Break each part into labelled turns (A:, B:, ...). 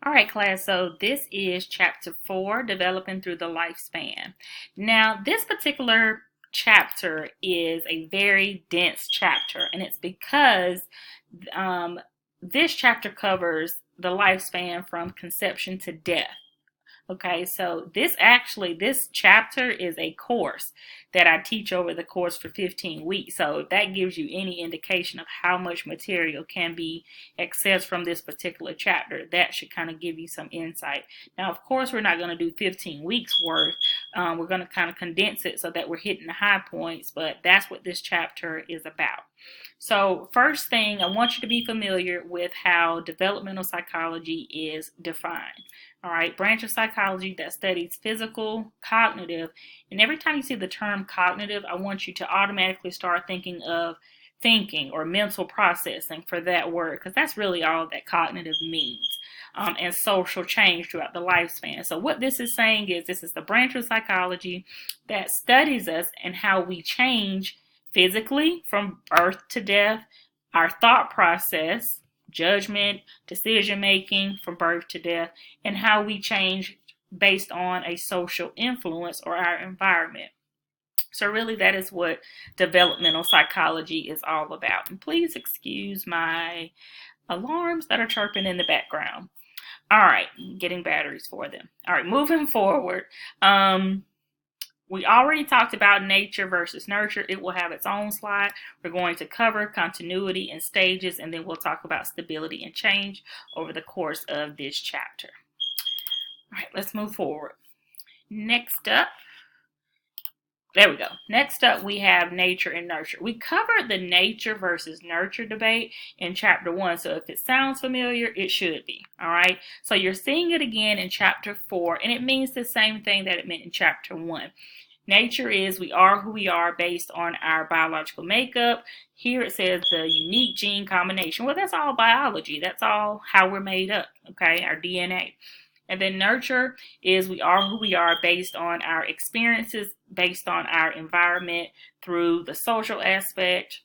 A: All right, class, so this is chapter 4, Developing Through the Lifespan. Now, this particular chapter is a very dense chapter, and it's because this chapter covers the lifespan from conception to death. Okay, so this chapter is a course that I teach over the course for 15 weeks. So if that gives you any indication of how much material can be accessed from this particular chapter, that should kind of give you some insight. Now, of course, we're not going to do 15 weeks worth. We're going to kind of condense it so that we're hitting the high points, but that's what this chapter is about. So first thing, I want you to be familiar with how developmental psychology is defined. All right, branch of psychology that studies physical, cognitive, and every time you see the term cognitive, I want you to automatically start thinking of thinking or mental processing for that word, because that's really all that cognitive means, and social change throughout the lifespan. So what this is saying is this is the branch of psychology that studies us and how we change physically from birth to death, our thought process, judgment, decision making from birth to death, and how we change based on a social influence or our environment. So really that is what developmental psychology is all about. And please excuse my alarms that are chirping in the background. All right, getting batteries for them. All right, moving forward. We already talked about nature versus nurture. It will have its own slide. We're going to cover continuity and stages, and then we'll talk about stability and change over the course of this chapter. All right, let's move forward. Next up, there we go. Next up, we have nature and nurture. We covered the nature versus nurture debate in chapter 1, so if it sounds familiar, it should be. All right, so you're seeing it again in chapter 4, and it means the same thing that it meant in chapter 1. Nature is we are who we are based on our biological makeup. Here it says the unique gene combination. Well, that's all biology. That's all how we're made up, okay, our DNA. And then nurture is we are who we are based on our experiences, based on our environment through the social aspect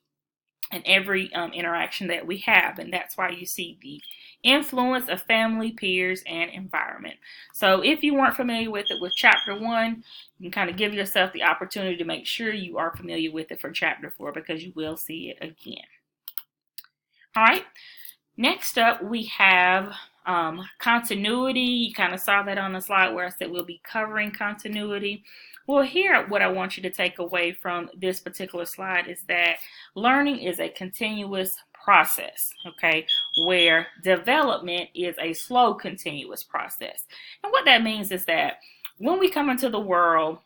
A: and every interaction that we have. And that's why you see the influence of family, peers, and environment. So if you weren't familiar with it with chapter 1, you can kind of give yourself the opportunity to make sure you are familiar with it for chapter 4 because you will see it again. All right, next up we have continuity. You kind of saw that on the slide where I said we'll be covering continuity. Well, here, what I want you to take away from this particular slide is that learning is a continuous process, okay, where development is a slow, continuous process. And what that means is that when we come into the world,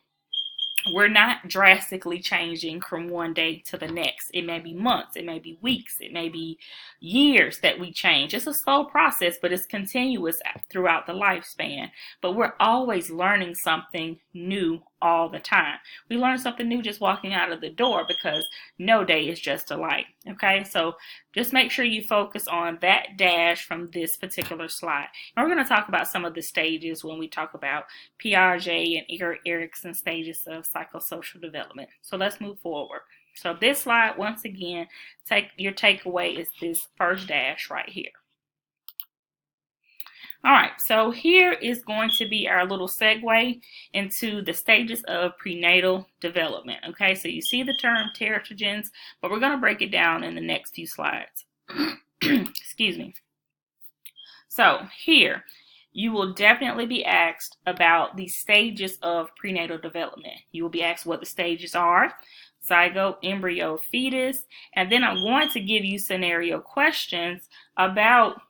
A: we're not drastically changing from one day to the next. It may be months, it may be weeks, it may be years that we change. It's a slow process, but it's continuous throughout the lifespan. But we're always learning something new all the time. We learn something new just walking out of the door because no day is just alike. Okay, so just make sure you focus on that dash from this particular slide. And we're going to talk about some of the stages when we talk about Piaget and Erik Erikson stages of psychosocial development. So let's move forward. So this slide, once again, your takeaway is this first dash right here. All right, so here is going to be our little segue into the stages of prenatal development. Okay, so you see the term teratogens, but we're going to break it down in the next few slides. Excuse me. So here, you will definitely be asked about the stages of prenatal development. You will be asked what the stages are: zygote, embryo, fetus, and then I'm going to give you scenario questions about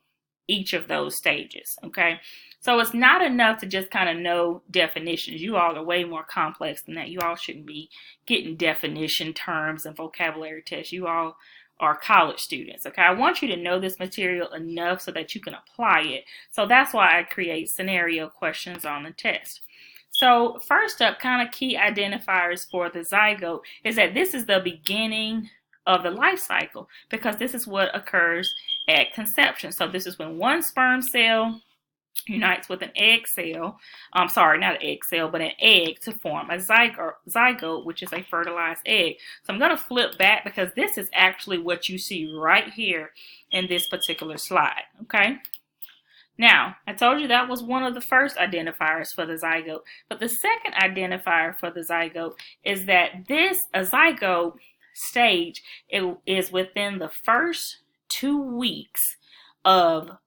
A: each of those stages, okay? So it's not enough to just kind of know definitions. You all are way more complex than that. You all shouldn't be getting definition terms and vocabulary tests. You all are college students, okay? I want you to know this material enough so that you can apply it. So that's why I create scenario questions on the test. So first up, kind of key identifiers for the zygote is that this is the beginning of the life cycle because this is what occurs at conception. So this is when one sperm cell unites with an egg cell, not an egg cell, but an egg to form a zygote, which is a fertilized egg. So I'm going to flip back because this is actually what you see right here in this particular slide, okay? Now, I told you that was one of the first identifiers for the zygote, but the second identifier for the zygote is that a zygote stage is within the first 2 weeks of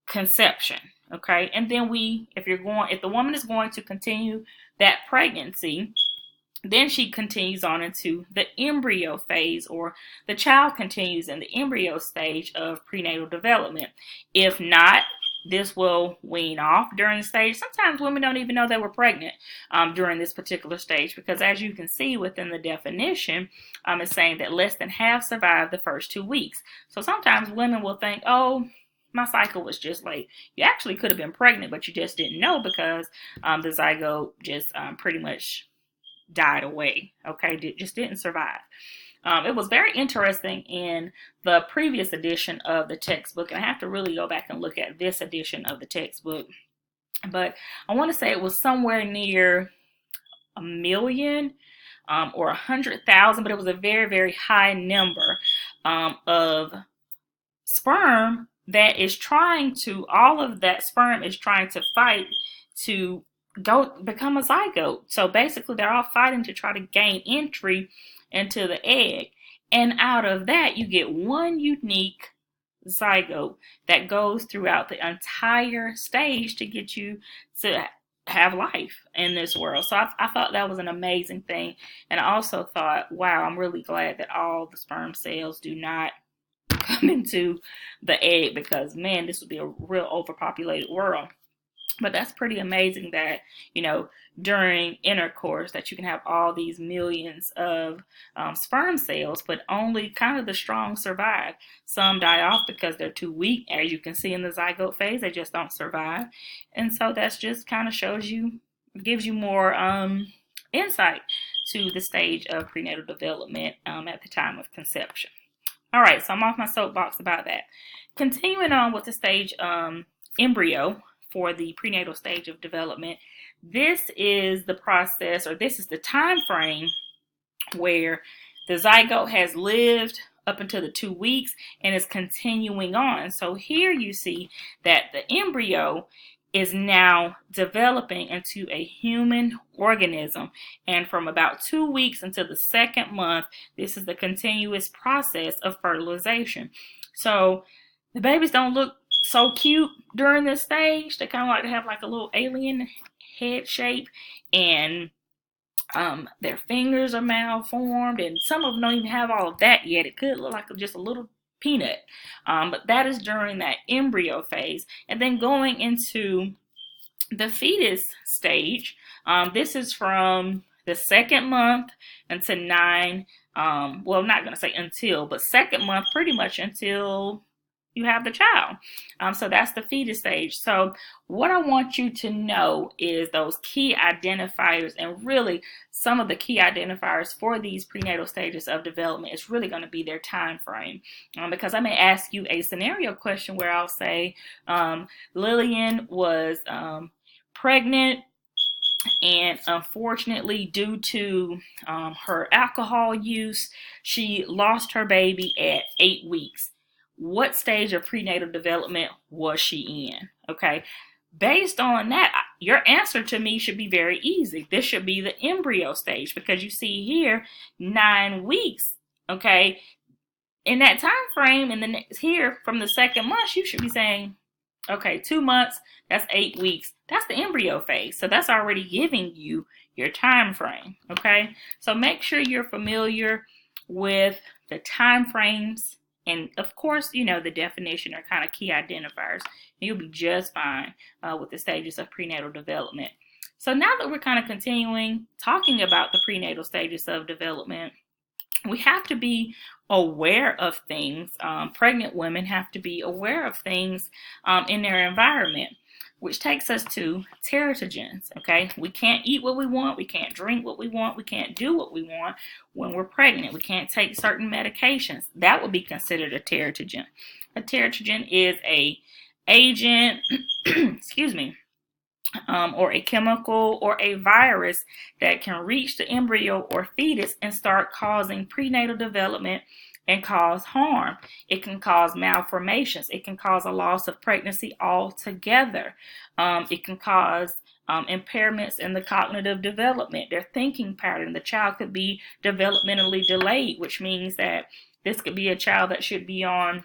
A: conception. Okay, and then if the woman is going to continue that pregnancy, then she continues on into the embryo phase, or the child continues in the embryo stage of prenatal development. If not, this will wean off during the stage. Sometimes women don't even know they were pregnant during this particular stage, because as you can see within the definition, it's saying that less than half survive the first 2 weeks. So sometimes women will think, oh, my cycle was just late. You actually could have been pregnant, but you just didn't know, because the zygote just pretty much died away. Okay, just didn't survive. It was very interesting in the previous edition of the textbook, and I have to really go back and look at this edition of the textbook, but I want to say it was somewhere near 1,000,000 or 100,000, but it was a very, very high number of sperm that is all of that sperm is trying to fight to go become a zygote. So basically they're all fighting to try to gain entry into the egg. And out of that, you get one unique zygote that goes throughout the entire stage to get you to have life in this world. So I thought that was an amazing thing. And I also thought, wow, I'm really glad that all the sperm cells do not come into the egg, because man, this would be a real overpopulated world. But that's pretty amazing that, during intercourse, that you can have all these millions of sperm cells, but only kind of the strong survive. Some die off because they're too weak. As you can see in the zygote phase, they just don't survive. And so that's just kind of gives you more insight to the stage of prenatal development at the time of conception. All right, so I'm off my soapbox about that. Continuing on with the stage embryo for the prenatal stage of development, this is the process, or this is the time frame where the zygote has lived up until the 2 weeks and is continuing on. So here you see that the embryo is now developing into a human organism, and from about 2 weeks until the second month, this is the continuous process of fertilization. So the babies don't look so cute during this stage. They kind of like to have like a little alien head shape, and their fingers are malformed, and some of them don't even have all of that yet. It could look like just a little peanut, but that is during that embryo phase. And then going into the fetus stage, this is from the second month until 9, well, I'm not going to say until, but second month pretty much until you have the child. So that's the fetus stage. So what I want you to know is those key identifiers, and really some of the key identifiers for these prenatal stages of development is really going to be their time frame. Because I may ask you a scenario question where I'll say, Lillian was pregnant, and unfortunately, due to her alcohol use, she lost her baby at 8 weeks. What stage of prenatal development was she in? Okay, based on that, your answer to me should be very easy. This should be the embryo stage, because you see here 9 weeks. Okay, in that time frame, here from the second month, you should be saying, okay, 2 months, that's 8 weeks. That's the embryo phase. So that's already giving you your time frame. Okay, so make sure you're familiar with the time frames. And of course, the definition are kind of key identifiers. You'll be just fine with the stages of prenatal development. So now that we're kind of continuing talking about the prenatal stages of development, we have to be aware of things. Pregnant women have to be aware of things in their environment, which takes us to teratogens. Okay, we can't eat what we want, we can't drink what we want, we can't do what we want when we're pregnant. We can't take certain medications. That would be considered a teratogen. A teratogen is a agent, excuse me, or a chemical or a virus that can reach the embryo or fetus and start causing prenatal development and cause harm. It can cause malformations. It can cause a loss of pregnancy altogether. It can cause impairments in the cognitive development, their thinking pattern. The child could be developmentally delayed, which means that this could be a child that should be on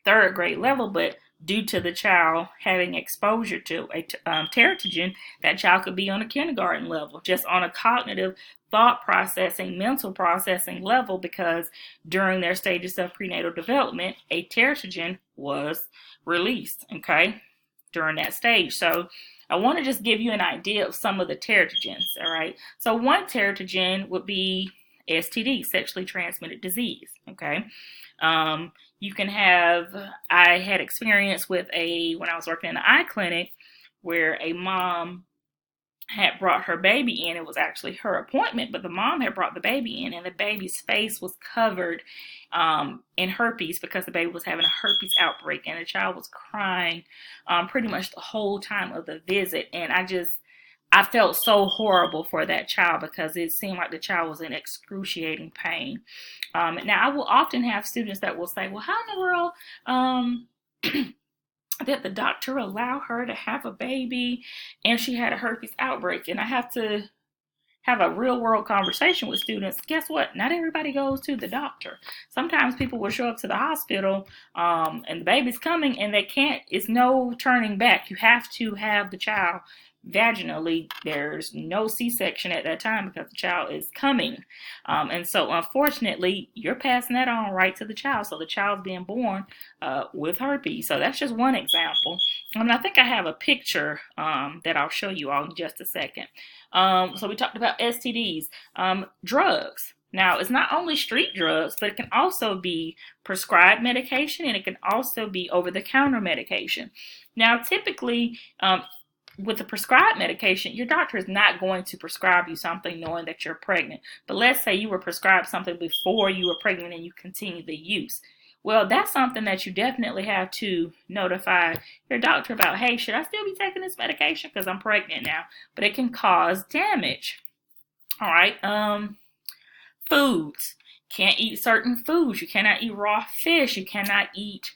A: third grade level, but due to the child having exposure to a teratogen, that child could be on a kindergarten level, just on a cognitive thought processing, mental processing level, because during their stages of prenatal development, a teratogen was released, okay, during that stage. So I want to just give you an idea of some of the teratogens, all right? So one teratogen would be STD, sexually transmitted disease, okay? You can have, I had experience with when I was working in an eye clinic, where a mom had brought her baby in. It was actually her appointment, but the mom had brought the baby in, and the baby's face was covered in herpes because the baby was having a herpes outbreak, and the child was crying pretty much the whole time of the visit. And I felt so horrible for that child because it seemed like the child was in excruciating pain. Now, I will often have students that will say, well, how in the world did the doctor allow her to have a baby and she had a herpes outbreak? And I have to have a real world conversation with students. Guess what? Not everybody goes to the doctor. Sometimes people will show up to the hospital and the baby's coming and it's no turning back. You have to have the child vaginally. There's no C-section at that time because the child is coming. And so unfortunately, you're passing that on right to the child. So the child's being born with herpes. So that's just one example. And I think I have a picture that I'll show you all in just a second. So we talked about STDs, drugs. Now, it's not only street drugs, but it can also be prescribed medication, and it can also be over-the-counter medication. Now, typically, with the prescribed medication, your doctor is not going to prescribe you something knowing that you're pregnant. But let's say you were prescribed something before you were pregnant and you continue the use. Well, that's something that you definitely have to notify your doctor about. Hey, should I still be taking this medication because I'm pregnant now? But it can cause damage. All right. Foods. Can't eat certain foods. You cannot eat raw fish. You cannot eat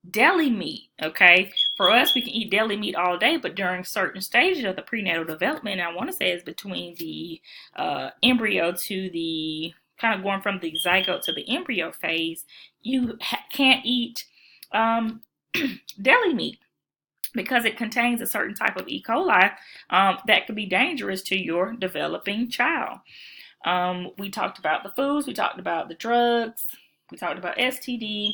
A: deli meat, okay? For us, we can eat deli meat all day, but during certain stages of the prenatal development, and I want to say it's between the embryo to the, kind of going from the zygote to the embryo phase, you can't eat deli meat because it contains a certain type of E. coli that could be dangerous to your developing child. We talked about the foods, we talked about the drugs, we talked about STD,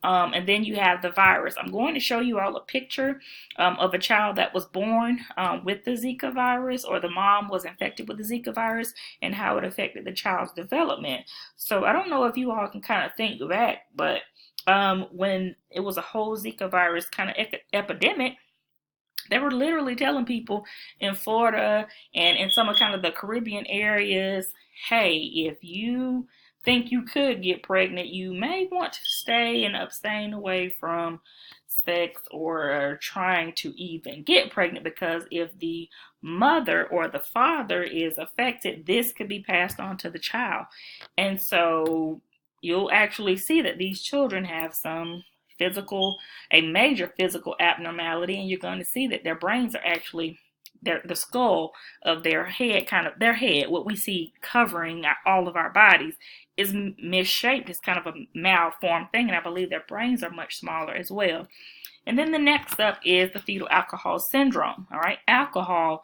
A: and then you have the virus. I'm going to show you all a picture of a child that was born with the Zika virus, or the mom was infected with the Zika virus, and how it affected the child's development. So I don't know if you all can kind of think back, but when it was a whole Zika virus kind of epidemic, they were literally telling people in Florida and in some of kind of the Caribbean areas, hey, if you think you could get pregnant, you may want to stay and abstain away from sex or trying to even get pregnant, because if the mother or the father is affected, this could be passed on to the child. And so you'll actually see that these children have a major physical abnormality, and you're going to see that their brains are actually, the skull of their head, what we see covering all of our bodies, is misshaped. It's kind of a malformed thing, and I believe their brains are much smaller as well. And then the next up is the fetal alcohol syndrome. All right, alcohol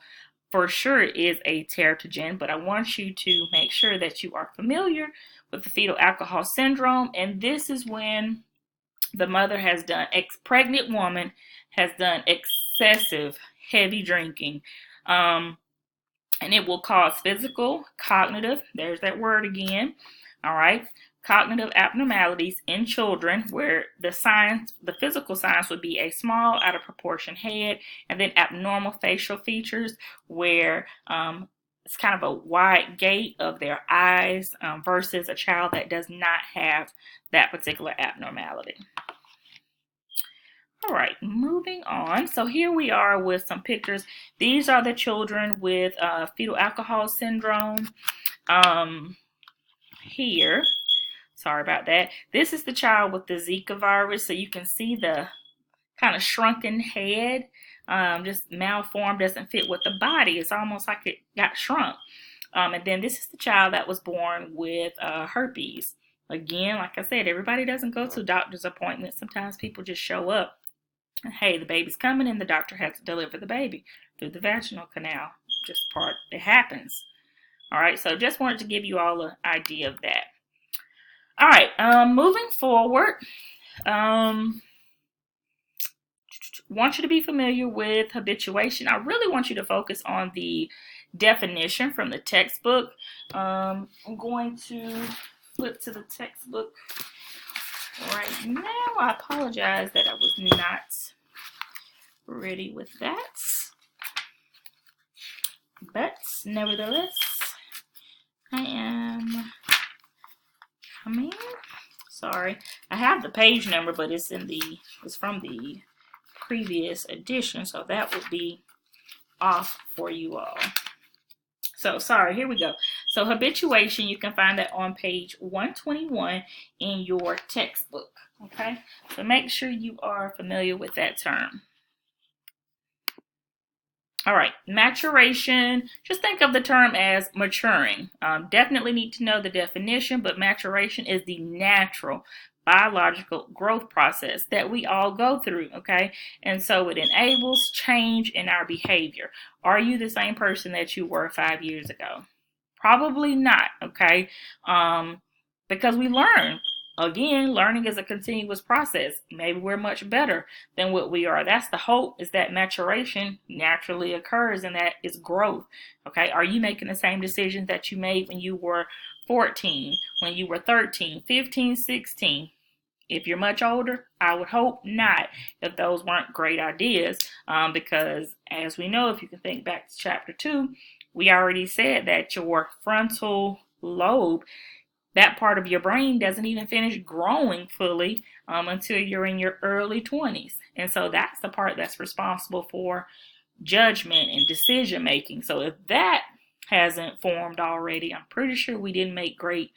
A: for sure is a teratogen, but I want you to make sure that you are familiar with the fetal alcohol syndrome. And this is when the mother has done, pregnant woman has done excessive heavy drinking. And it will cause physical, cognitive, there's that word again, all right, cognitive abnormalities in children, where the physical signs would be a small, out of proportion head, and then abnormal facial features, where it's kind of a wide gate of their eyes versus a child that does not have that particular abnormality. All right, moving on. So here we are with some pictures. These are the children with fetal alcohol syndrome. here, sorry about that. This is the child with the Zika virus. So you can see the kind of shrunken head, just malformed, doesn't fit with the body. It's almost like it got shrunk. And then this is the child that was born with herpes. Again, like I said, everybody doesn't go to doctor's appointments. Sometimes people just show up and, hey, the baby's coming, and the doctor has to deliver the baby through the vaginal canal. Just part, it happens. All right, so just wanted to give you all an idea of that. All right, moving forward, want you to be familiar with habituation. I really want you to focus on the definition from the textbook. I'm going to flip to the textbook right now. I apologize that I was not ready with that, but nevertheless, I am coming. Sorry, I have the page number, but it's from the previous edition, so that would be off for you all. So sorry, here we go. So habituation, you can find that on page 121 in your textbook. Okay, so make sure you are familiar with that term. All right, maturation, just think of the term as maturing. Definitely need to know the definition, but maturation is the natural biological growth process that we all go through, okay? And so it enables change in our behavior. Are you the same person that you were 5 years ago? Probably not, okay? Because we learn. Again, learning is a continuous process. Maybe we're much better than what we are. That's the hope, is that maturation naturally occurs, and that is growth. Okay, are you making the same decisions that you made when you were 14, when you were 13, 15, 16? If you're much older, I would hope not, if those weren't great ideas, because as we know, if you can think back to chapter 2, we already said that your frontal lobe, that part of your brain, doesn't even finish growing fully until you're in your early 20s. And so that's the part that's responsible for judgment and decision making. So if that hasn't formed already, I'm pretty sure we didn't make great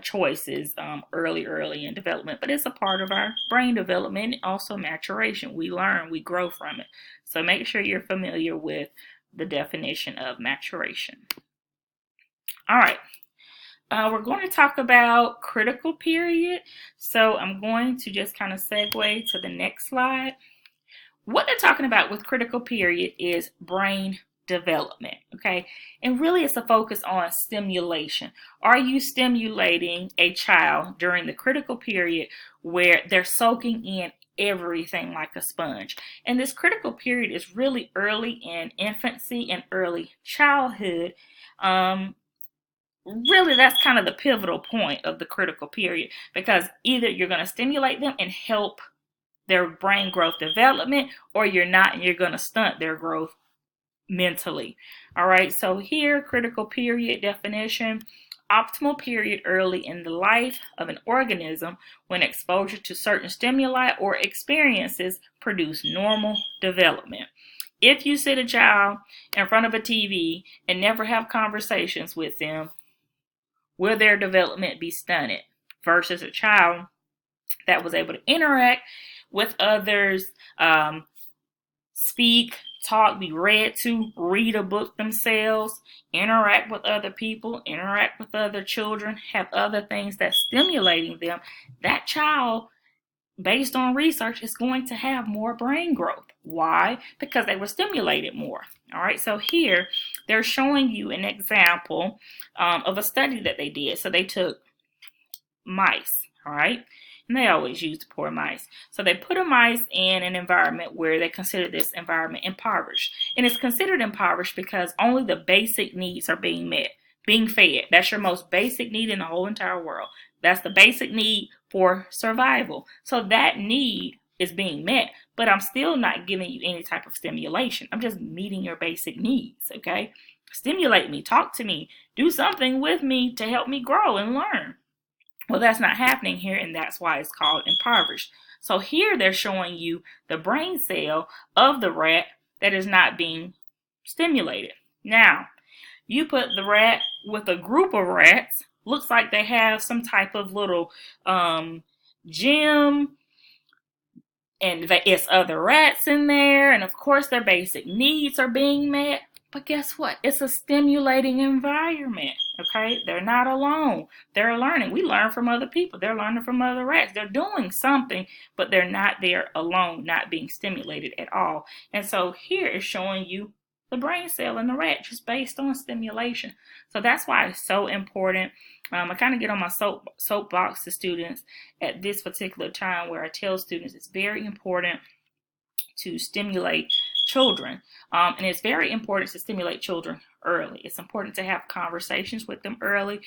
A: choices early in development. But it's a part of our brain development, and also maturation. We learn, we grow from it. So make sure you're familiar with the definition of maturation. All right. We're going to talk about critical period. So I'm going to just kind of segue to the next slide. What they're talking about with critical period is brain development, okay? And really it's a focus on stimulation. Are you stimulating a child during the critical period where they're soaking in everything like a sponge? And this critical period is really early in infancy and early childhood. Really, that's kind of the pivotal point of the critical period, because either you're going to stimulate them and help their brain growth development, or you're not, and you're going to stunt their growth mentally. All right, so here, critical period definition: optimal period early in the life of an organism when exposure to certain stimuli or experiences produce normal development. If you sit a child in front of a TV and never have conversations with them, will their development be stunted? Versus a child that was able to interact with others, speak, talk, be read to, read a book themselves, interact with other people, interact with other children, have other things that's stimulating them, that child, based on research, is going to have more brain growth. Why? Because they were stimulated more. All right, so here they're showing you an example of a study that they did. So they took mice, all right, and they always use the poor mice. So they put a mice in an environment where they consider this environment impoverished. And it's considered impoverished because only the basic needs are being met, being fed. That's your most basic need in the whole entire world. That's the basic need for survival. So that need is being met, but I'm still not giving you any type of stimulation. I'm just meeting your basic needs, okay? Stimulate me, talk to me, do something with me to help me grow and learn. Well, that's not happening here, and that's why it's called impoverished. So here they're showing you the brain cell of the rat that is not being stimulated. Now, you put the rat with a group of rats looks like they have some type of little gym, and it's other rats in there, and of course their basic needs are being met. But guess what? It's a stimulating environment. Okay, they're not alone. They're learning. We learn from other people. They're learning from other rats. They're doing something, but they're not there alone, not being stimulated at all. And so here is showing you the brain cell in the rat just based on stimulation. So that's why it's so important. I kind of get on my soapbox to students at this particular time, where I tell students it's very important to stimulate children. And it's very important to stimulate children early. It's important to have conversations with them early,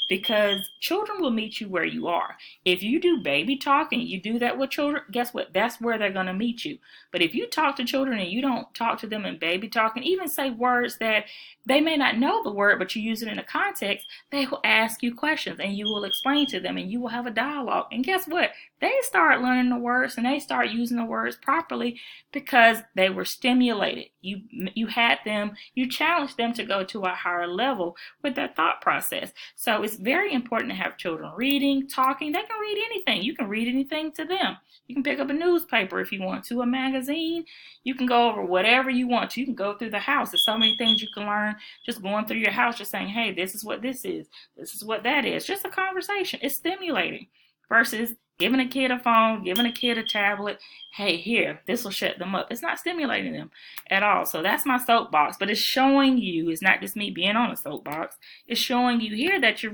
A: because children will meet you where you are. If you do baby talk and you do that with children, guess what? That's where they're going to meet you. But if you talk to children and you don't talk to them in baby talk, and even say words that they may not know the word, but you use it in a context, they will ask you questions and you will explain to them and you will have a dialogue. And guess what? They start learning the words and they start using the words properly because they were stimulated. You had them, you challenged them to go to a higher level with their thought process. So it's very important to have children reading, talking. They can read anything. You can read anything to them. You can pick up a newspaper if you want to, a magazine. You can go over whatever you want to. You can go through the house. There's so many things you can learn just going through your house, just saying, hey, this is what this is. This is what that is. Just a conversation. It's stimulating versus giving a kid a phone, giving a kid a tablet. Hey, here, this will shut them up. It's not stimulating them at all. So that's my soapbox. But it's showing you, it's not just me being on a soapbox. It's showing you here that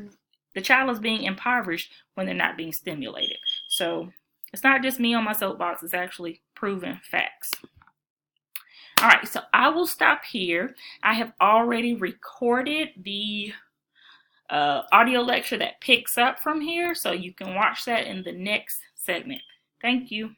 A: the child is being impoverished when they're not being stimulated. So it's not just me on my soapbox. It's actually proven facts. All right, so I will stop here. I have already recorded the audio lecture that picks up from here, so you can watch that in the next segment. Thank you.